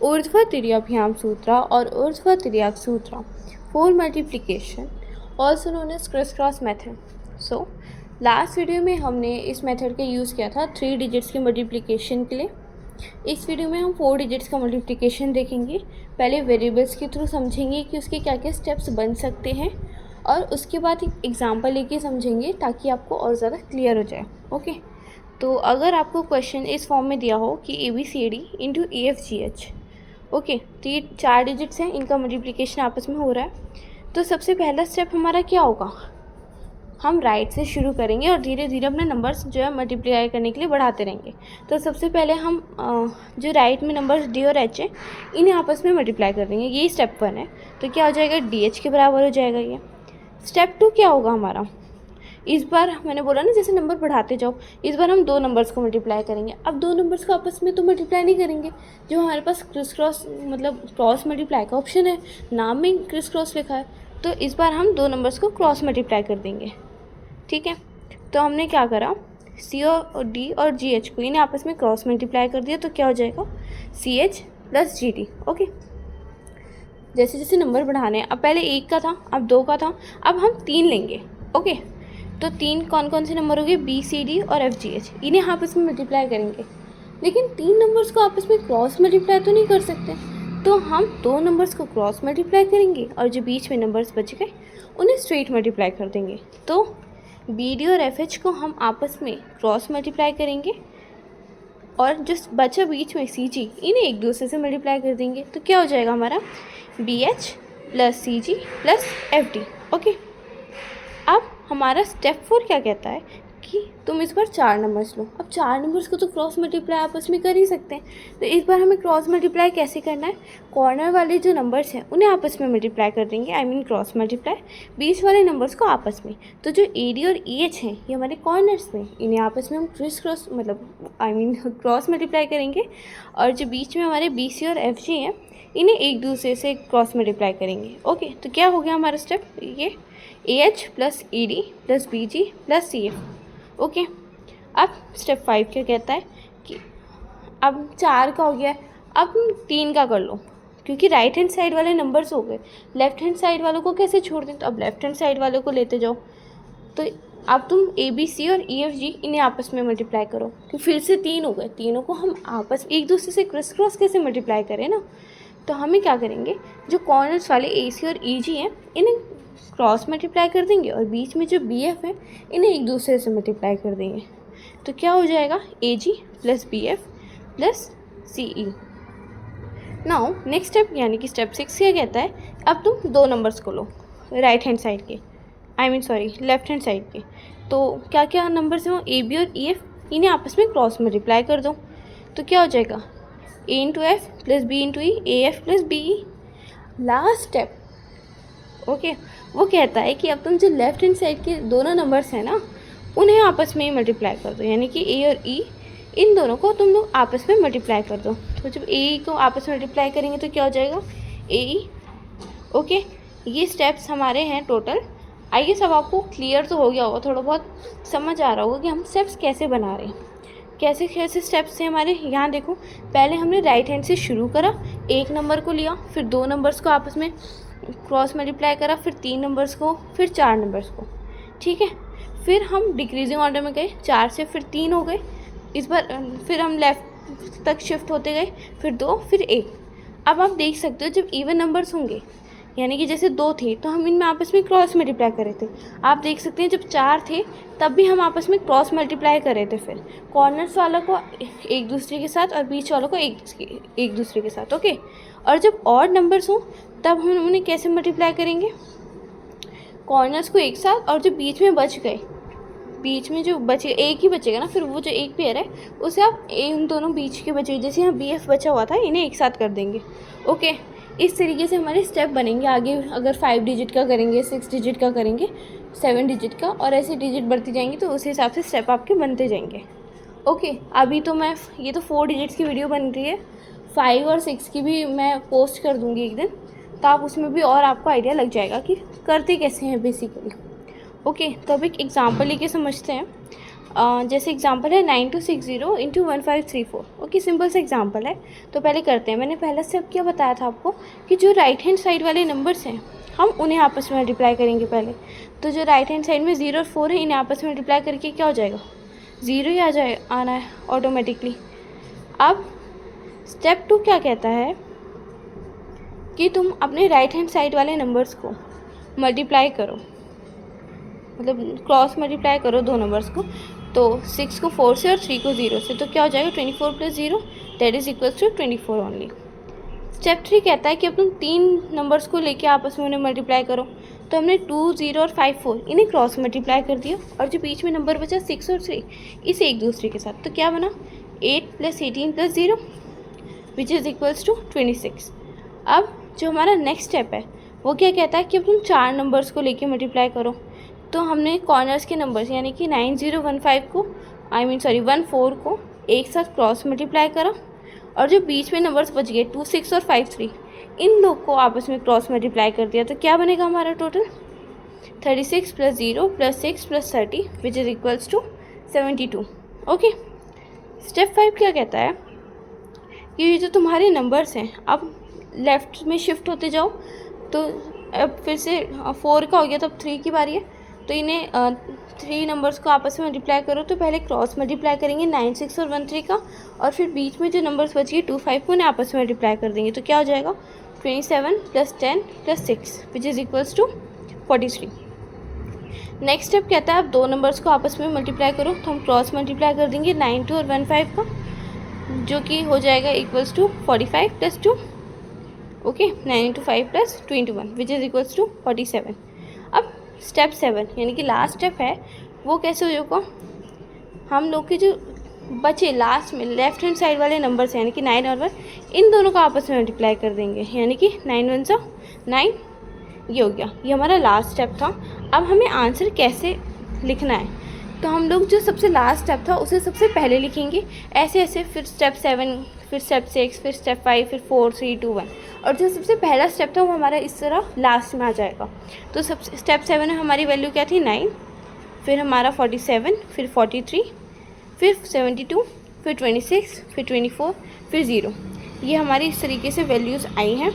ऊर्ध्व तिर्याभ्याम सूत्र और ऊर्ध्व तिर्यक सूत्र for multiplication also known as criss cross method. So last video में हमने इस मेथड का यूज़ किया था 3 डिजिट्स के मल्टीप्लिकेशन के लिए। इस वीडियो में हम 4 डिजिट्स का मल्टीप्लिकेशन देखेंगे। पहले वेरिएबल्स के थ्रू समझेंगे कि उसके क्या क्या स्टेप्स बन सकते हैं और उसके बाद एक एग्जांपल लेके समझेंगे ताकि आपको और ज़्यादा क्लियर हो जाए। ओके, तो अगर आपको क्वेश्चन इस फॉर्म में दिया हो कि ABCD इंटू EFGH, ओके, तो ये 4 डिजिट्स हैं, इनका मल्टीप्लिकेशन आपस में हो रहा है। तो सबसे पहला स्टेप हमारा क्या होगा, हम राइट से शुरू करेंगे और धीरे धीरे अपने नंबर्स जो है मल्टीप्लाई करने के लिए बढ़ाते रहेंगे। तो सबसे पहले हम जो राइट में नंबर्स D और H है इन्हें आपस में मल्टीप्लाई कर देंगे। ये स्टेप 1 है। तो क्या हो जाएगा, DH के बराबर हो जाएगा ये। स्टेप 2 क्या होगा हमारा, इस बार मैंने बोला ना जैसे नंबर बढ़ाते जाओ, इस बार हम 2 नंबर्स को मल्टीप्लाई करेंगे। अब 2 नंबर्स को आपस में तो मल्टीप्लाई नहीं करेंगे, जो हमारे पास क्रिस क्रॉस मतलब क्रॉस मल्टीप्लाई का ऑप्शन है, नाम में क्रिस क्रॉस लिखा है, तो इस बार हम 2 नंबर्स को क्रॉस मल्टीप्लाई कर देंगे। ठीक है, तो हमने क्या करा, C और D और GH को इन्हें आपस में क्रॉस मल्टीप्लाई कर दिया। तो क्या हो जाएगा, CH प्लस GD। ओके, जैसे जैसे नंबर बढ़ाने हैं, अब पहले 1 का था, अब 2 का था, अब हम 3 लेंगे। ओके, तो 3 कौन कौन से नंबर हो गए, BCD और FGH, इन्हें आपस में मल्टीप्लाई करेंगे। लेकिन 3 नंबर्स को आपस में क्रॉस मल्टीप्लाई तो नहीं कर सकते, तो हम 2 नंबर्स को क्रॉस मल्टीप्लाई करेंगे और जो बीच में नंबर्स बच गए उन्हें स्ट्रेट मल्टीप्लाई कर देंगे। तो BD और FH को हम आपस में क्रॉस मल्टीप्लाई करेंगे और जो बचा बीच में CG, इन्हें एक दूसरे से मल्टीप्लाई कर देंगे। तो क्या हो जाएगा हमारा, BH plus CG plus FD। Okay, अब हमारा स्टेप 4 क्या कहता है कि तुम इस बार 4 नंबर्स लो। अब 4 नंबर्स को तो क्रॉस मल्टीप्लाई आपस में कर ही सकते हैं, तो इस बार हमें क्रॉस मल्टीप्लाई कैसे करना है, कॉर्नर वाले जो नंबर्स हैं उन्हें आपस में मल्टीप्लाई कर देंगे, आई मीन क्रॉस मल्टीप्लाई, बीच वाले नंबर्स को आपस में। तो जो AD और EH हैं ये हमारे कॉर्नर्स में, इन्हें आपस में हम क्रिस क्रॉस मतलब आई मीन क्रॉस मल्टीप्लाई करेंगे, और जो बीच में हमारे BC और FG हैं इन्हें एक दूसरे से क्रॉस मल्टीप्लाई करेंगे। ओके, तो क्या हो गया हमारा स्टेप, ये AH plus ED plus BG plus CF। Okay, अब स्टेप 5 क्या कहता है कि अब 4 का हो गया है, अब 3 का कर लो, क्योंकि राइट हैंड साइड वाले नंबर्स हो गए, लेफ्ट हैंड साइड वालों को कैसे छोड़ दें, तो अब लेफ्ट हैंड साइड वालों को लेते जाओ। तो अब तुम ABC और EFG इन्हें आपस में मल्टीप्लाई करो, कि फिर से 3 हो गए, तीनों को हम आपस एक दूसरे से क्रिस क्रॉस कैसे मल्टीप्लाई करें ना। तो हमें क्या करेंगे, जो कॉर्नर्स वाले AC और EG हैं इन्हें क्रॉस मल्टीप्लाई कर देंगे और बीच में जो BF है इन्हें एक दूसरे से मल्टीप्लाई कर देंगे। तो क्या हो जाएगा, AG plus BF plus CE। Now next step यानी कि स्टेप 6 क्या कहता है, अब तुम 2 नंबर्स को लो राइट हैंड साइड के, I mean sorry left hand side के। तो क्या क्या नंबर्स हैं वो, AB और EF, इन्हें आपस में क्रॉस मल्टीप्लाई कर दो। तो क्या हो जाएगा, A into F plus B into E, AF plus BE। Last step okay, वो कहता है कि अब तुम जो लेफ्ट हैंड साइड के दोनों नंबर्स हैं ना उन्हें आपस में ही मल्टीप्लाई कर दो, यानी कि A और E इन दोनों को तुम लोग आपस में मल्टीप्लाई कर दो। तो जब AE को आपस में मल्टीप्लाई करेंगे तो क्या हो जाएगा, AE। ओके, ये स्टेप्स हमारे हैं टोटल। आई गेस अब आपको क्लियर तो हो गया होगा, थोड़ा बहुत समझ आ रहा होगा कि हम स्टेप्स कैसे बना रहे हैं, कैसे कैसे स्टेप्स हैं हमारे। यहाँ देखो, पहले हमने राइट हैंड से शुरू करा, 1 नंबर को लिया, फिर 2 नंबर्स को आपस में क्रॉस मल्टीप्लाई करा, फिर 3 नंबर्स को, फिर 4 नंबर्स को। ठीक है, फिर हम डिक्रीजिंग ऑर्डर में गए, 4 से फिर 3 हो गए, इस बार फिर हम लेफ़्ट तक शिफ्ट होते गए, फिर 2 फिर 1। अब आप देख सकते हो जब इवन नंबर्स होंगे, यानी कि जैसे 2 थे तो हम इनमें आपस में क्रॉस मल्टीप्लाई कर रहे थे। आप देख सकते हैं जब 4 थे तब भी हम आपस में क्रॉस मल्टीप्लाई कर रहे थे, फिर कॉर्नर्स वालों को एक दूसरे के साथ और बीच वालों को एक दूसरे के साथ। ओके, और जब ऑड नंबर्स हों तब हम उन्हें कैसे मल्टीप्लाई करेंगे, कॉर्नर्स को एक साथ, और जो बीच में बच गए, बीच में जो बचे एक ही बचेगा ना, फिर वो जो एक पेयर है उसे आप इन दोनों बीच के बचे, जैसे यहाँ BF बचा हुआ था, इन्हें एक साथ कर देंगे। ओके, इस तरीके से हमारे स्टेप बनेंगे। आगे अगर 5 डिजिट का करेंगे, 6 डिजिट का करेंगे, 7 डिजिट का, और ऐसे डिजिट बढ़ती जाएंगी तो उस हिसाब से स्टेप आपके बनते जाएंगे। ओके, अभी तो मैं ये तो 4 डिजिट्स की वीडियो बन रही है, 5 और 6 की भी मैं पोस्ट कर दूँगी एक दिन, तो आप उसमें भी और आपको आइडिया लग जाएगा कि करते कैसे हैं बेसिकली। ओके, तो अब एक एग्जांपल लेके समझते हैं। जैसे एग्जांपल है 9260 इंटू 1534। ओके, सिंपल सा एग्जांपल है। तो पहले करते हैं। मैंने पहला स्टेप क्या बताया था आपको कि जो राइट हैंड साइड वाले नंबर्स हैं हम उन्हें आपस में मल्टीप्लाई करेंगे पहले। तो जो राइट हैंड साइड में 0 और 4 है इन्हें आपस में मल्टीप्लाई करके क्या हो जाएगा, 0 ही आना है ऑटोमेटिकली। अब स्टेप 2 क्या कहता है कि तुम अपने राइट हैंड साइड वाले नंबर्स को मल्टीप्लाई करो, मतलब क्रॉस मल्टीप्लाई करो दो नंबर्स को। तो 6 को 4 से और 3 को 0 से, तो क्या हो जाएगा 24 + 0 that is equals to 24 only. Step 3 कहता है कि अब तुम 3 नंबर्स को लेके आपस में उन्हें मल्टीप्लाई करो। तो हमने 2, 0 और 5, 4 इन्हें क्रॉस मल्टीप्लाई कर दिया और जो बीच में नंबर बचा 6 और 3 इसे एक दूसरे के साथ। तो क्या बना 8 + 18 + 0 विच इज़ इक्वल्स टू 26। अब जो हमारा नेक्स्ट स्टेप है वो क्या कहता है कि अब तुम 4 नंबर्स को लेके मल्टीप्लाई करो। तो हमने कॉर्नर्स के नंबर्स यानी कि 9015 को 14 को एक साथ क्रॉस मल्टीप्लाई करा और जो बीच में नंबर्स बच गए 2, 6 और 5, 3 इन दो को आपस में क्रॉस मल्टीप्लाई कर दिया। तो क्या बनेगा हमारा total 36 + 0 + 6 + 30 which is equals to 72। Okay, step 5 क्या कहता है कि ये जो तुम्हारे नंबर्स हैं अब लेफ़्ट में शिफ्ट होते जाओ। तो अब फिर से 4 का हो गया, तब 3 की बारी है। तो इन्हें 3 नंबर्स को आपस में मल्टीप्लाई करो। तो पहले क्रॉस मल्टीप्लाई करेंगे 9, 6 और 1, 3 का, और फिर बीच में जो नंबर्स बचिए 2, 5 को उन्हें आपस में मल्टीप्लाई कर देंगे। तो क्या हो जाएगा 27 + 10 + 6 which is equals to 43। Next step कहता है अब 2 नंबर्स को आपस में मल्टीप्लाई करो। तो हम क्रॉस मल्टीप्लाई कर देंगे 9, 2 और 1, 5 का, जो कि हो जाएगा equals to 45 + 2। Okay, 9 × 5 + 21 which is equals to 47। अब स्टेप 7 यानी कि लास्ट स्टेप है वो कैसे होगा, हम लोग के जो बचे लास्ट में लेफ्ट हैंड साइड वाले नंबर्स यानी कि 9 और 1 इन दोनों को आपस में मल्टीप्लाई कर देंगे। यानी कि 9 × 1 = 9, ये हो गया। ये हमारा लास्ट स्टेप था। अब हमें आंसर कैसे लिखना है, तो हम लोग जो सबसे लास्ट स्टेप था उसे सबसे पहले लिखेंगे ऐसे ऐसे, फिर स्टेप 7, फिर स्टेप 6, फिर स्टेप 5, फिर 4, 3, 2, 1, और जो सबसे पहला स्टेप था वो हमारा इस तरह लास्ट में आ जाएगा। तो सब स्टेप 7 में हमारी वैल्यू क्या थी 9, फिर हमारा 47, फिर 43, फिर 72, फिर 26, फिर 24, फिर 0। ये हमारी इस तरीके से वैल्यूज़ आई हैं।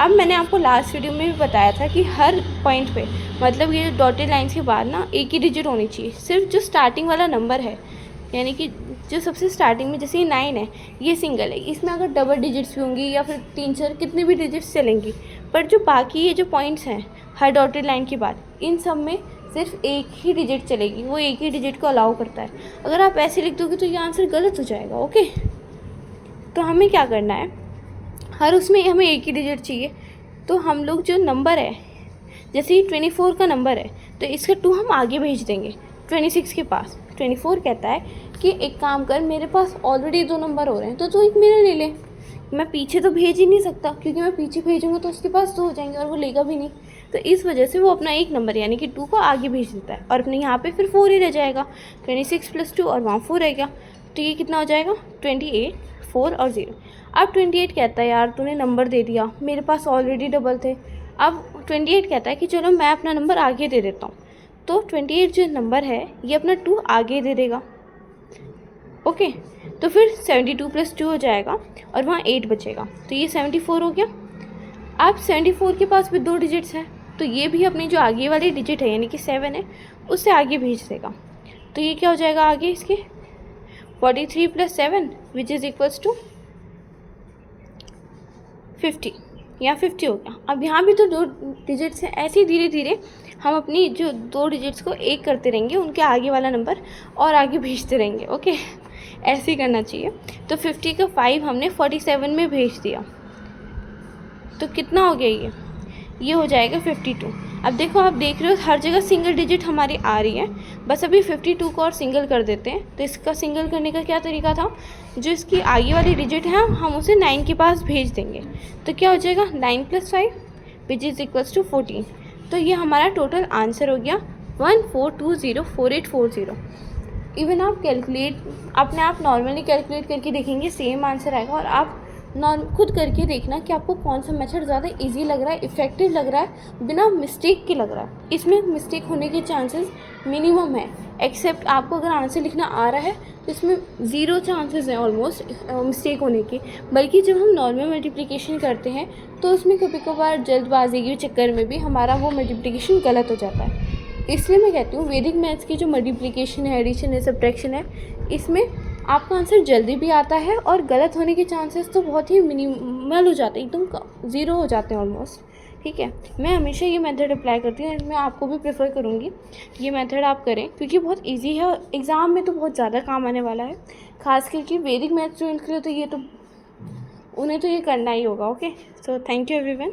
अब मैंने आपको लास्ट वीडियो में भी बताया था कि हर पॉइंट पे मतलब ये डॉटेड लाइन्स के बाद ना एक ही डिजिट होनी चाहिए। सिर्फ जो स्टार्टिंग वाला नंबर है यानी कि जो सबसे स्टार्टिंग में जैसे ये 9 है ये सिंगल है, इसमें अगर डबल डिजिट्स भी होंगी या फिर 3, 4 कितने भी डिजिट्स चलेंगी, पर जो बाकी ये जो पॉइंट्स हैं हर डॉटेड लाइन के बाद इन सब में सिर्फ एक ही डिजिट चलेगी, वो एक ही डिजिट को अलाउ करता है। अगर आप ऐसे लिख दोगे तो ये आंसर गलत हो जाएगा। ओके, तो हमें क्या करना है, हर उसमें हमें एक ही डिजिट चाहिए। तो हम लोग जो नंबर है जैसे ही 24 का नंबर है तो इसका 2 हम आगे भेज देंगे 26 के पास। 24 कहता है कि एक काम कर, मेरे पास ऑलरेडी 2 नंबर हो रहे हैं तो तू एक मेरा ले ले। मैं पीछे तो भेज ही नहीं सकता क्योंकि मैं पीछे भेजूँगा तो उसके पास 2 हो जाएंगे और वो लेगा भी नहीं। तो इस वजह से वो अपना एक नंबर यानी कि 2 को आगे भेज देता है और अपने यहाँ पे फिर 4 ही रह जाएगा। 26 + 2 और वहाँ 4 रहेगा। तो ये कितना हो जाएगा 28, 4 और 0। अब 28 कहता है यार तूने नंबर दे दिया, मेरे पास ऑलरेडी डबल थे। अब 28 कहता है कि चलो मैं अपना नंबर आगे दे देता हूँ। तो 28 जो नंबर है ये अपना 2 आगे दे देगा। ओके, तो फिर 72 + 2 हो जाएगा और वहाँ 8 बचेगा। तो ये 74 हो गया। अब 74 के पास भी 2 डिजिट्स हैं तो ये भी अपनी जो आगे वाली डिजिट है यानी कि 7 है उससे आगे भेज देगा। तो ये क्या हो जाएगा आगे इसके 43 + 7 विच इज़ इक्वल्स टू 50 या 50 हो गया। अब यहाँ भी तो 2 डिजिट्स हैं, ऐसे ही धीरे धीरे हम अपनी जो 2 डिजिट्स को एक करते रहेंगे, उनके आगे वाला नंबर और आगे भेजते रहेंगे। ओके, ऐसे ही करना चाहिए। तो 50 का 5 हमने 47 में भेज दिया तो कितना हो गया ये हो जाएगा 52। अब देखो आप देख रहे हो हर जगह सिंगल डिजिट हमारी आ रही है, बस अभी 52 को और सिंगल कर देते हैं। तो इसका सिंगल करने का क्या तरीका था, जो इसकी आगे वाली डिजिट है हम उसे 9 के पास भेज देंगे। तो क्या हो जाएगा 9 + 5 विच इज़ इक्वल्स टू 14। तो ये हमारा टोटल आंसर हो गया 14204840। इवन आप कैलकुलेट अपने आप नॉर्मली कैलकुलेट करके देखेंगे सेम आंसर आएगा। और आप खुद करके देखना कि आपको कौन सा मेथड ज़्यादा इजी लग रहा है, इफ़ेक्टिव लग रहा है, बिना मिस्टेक के लग रहा है। इसमें मिस्टेक होने के चांसेस मिनिमम है, एक्सेप्ट आपको अगर आंसर लिखना आ रहा है तो इसमें 0 चांसेस हैं ऑलमोस्ट मिस्टेक होने के। बल्कि जब हम नॉर्मल मल्टीप्लिकेशन करते हैं तो उसमें कभी कभार जल्दबाजी के चक्कर में भी हमारा वो मल्टीप्लिकेशन गलत हो जाता है। इसलिए मैं कहती हूँ वैदिक मैथ्स की जो मल्टीप्लिकेशन है, एडिशन है, सब्ट्रैक्शन है, इसमें आपका आंसर जल्दी भी आता है और गलत होने के चांसेस तो बहुत ही मिनिमल हो जाते हैं, एकदम 0 हो जाते हैं ऑलमोस्ट। ठीक है, मैं हमेशा ये मेथड अप्लाई करती हूँ, मैं आपको भी प्रेफर करूँगी ये मेथड आप करें क्योंकि बहुत इजी है और एग्ज़ाम में तो बहुत ज़्यादा काम आने वाला है। खास करके वैदिक मैथ्स स्टूडेंट के लिए तो ये तो उन्हें तो ये करना ही होगा। Okay, so thank you everyone.